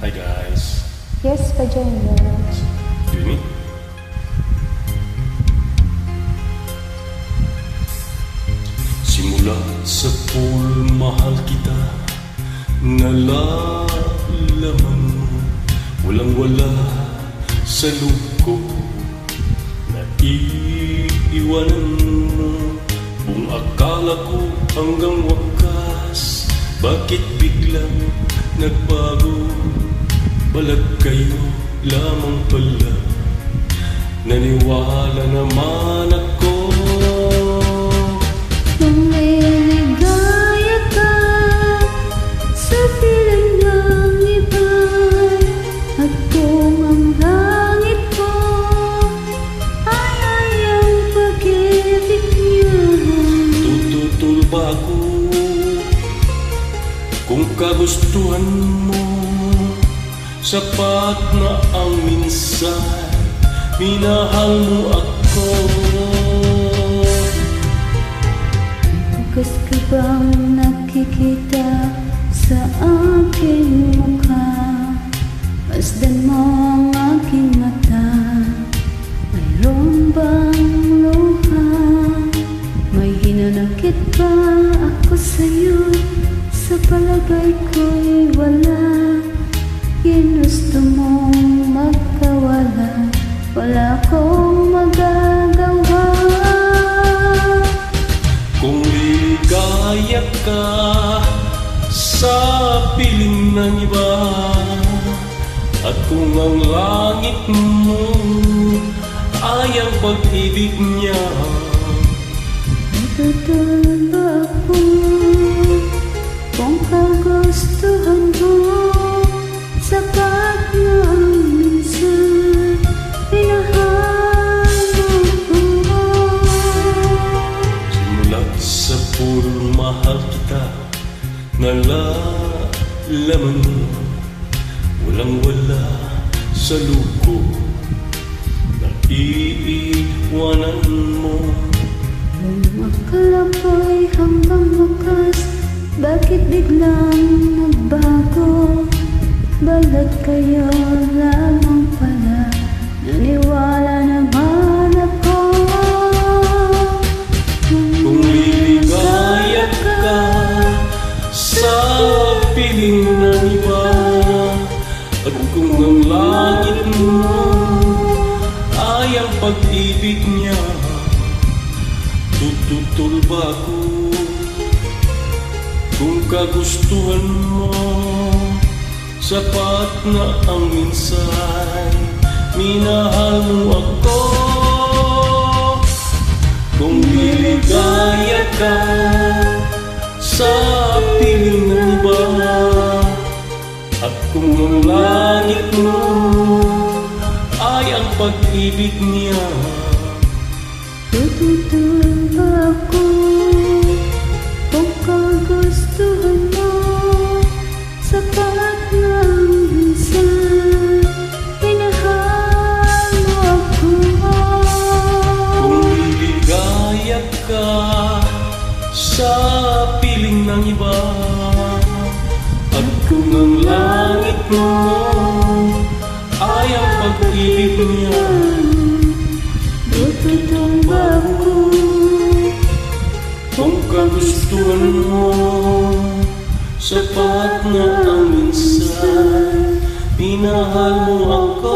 Hi guys. Yes, Pajenda. Excuse me. Simula sa pool, mahal kita, nalalaman mo, walang-wala sa loob ko, naiiwanan mo, buong akala ko hanggang wakas, bakit biglang nagbago? Balag kayo lamang pala, naniwala naman ako. Lumiligaya ka sa piling ng iba, at kung ang langit ko ay ang pag-ibig niya, Tututol ba ako kung kagustuhan mo? Sapat na ang minsan, minahal mo ako. Bukas ka bang nakikita sa aking mukha? Masdan mo ang aking mata, mayroon bang luha? May hinanakit ba ako sa'yo? Sa palagay ko'y wala. Ginusto mong magkawala, wala akong magagawa. Kung liligaya ka sa piling ng iba, at kung ang langit mo ay ang pag-ibig niya, Natutulog ba ako kung kagustuhan mo? Sapat na ang minsan, minahal mo ako. simula sa puro mahal kita, nalalaman mo, walang-wala sa loob ko, naiiwanan mo. Buong akala ko'y hanggang wakas, bakit biglang nagbago? Balat kayo lamang pala, naniwala naman ako. Kung liligaya ka sa piling ng iba, at kung ang langit mo ay ang pag-ibig niya, tututol ba ako kung kagustuhan mo? Sapat na ang minsan, minahal mo ako. Kung liligaya ka sa piling ng iba, at kung ang langit mo ay ang pag-ibig niya, Tututulog ba ako kung kagustuhan mo? Sapat na ang minsan, minahal mo ako. kung liligaya ka sa piling ng iba, at kung ang langit mo ay ang pag-ibig niya, Tututulog ba ako kung kagustuhan mo? Sapat na ang minsan, minahal mo ako.